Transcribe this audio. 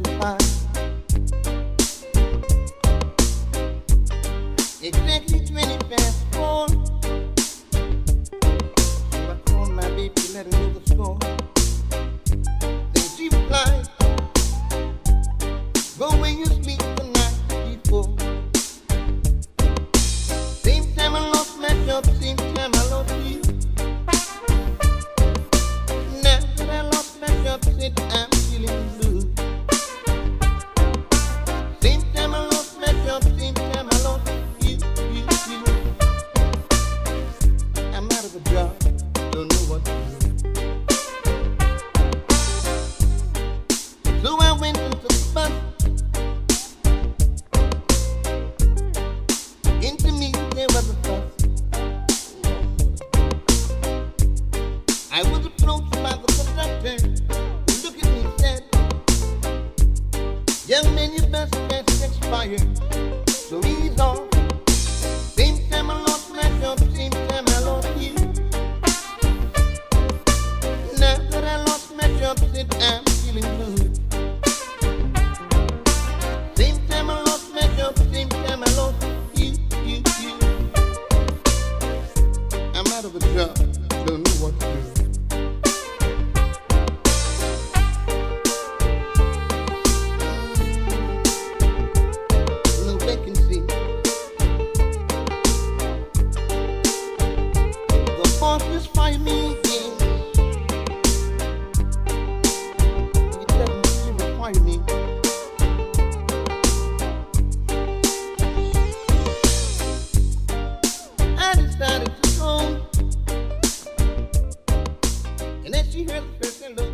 5. Exactly 20 past 4. So I called my baby to let her know the score. Then she replied, go where you sleep the night before. Same time I lost my job, same time I lost you. Now that I lost my job, said I'm feeling blue. Same time I lost my job, same time I lost you. I'm out of a job, don't know what to do. So I went and took the bus. Into me there was a fuss. I was approached by the conductor who looked at me and said, young man, your bus has expired, so ease off. Same time I lost my job, same time I lost you. Now that I lost my job, said I'm feeling blue. Same time I lost my job, same time I lost you. I'm out of a job, don't know what to do. No vacancy. The boss just fired me again. He doesn't require me. I decided to go, and as she heard the first hello,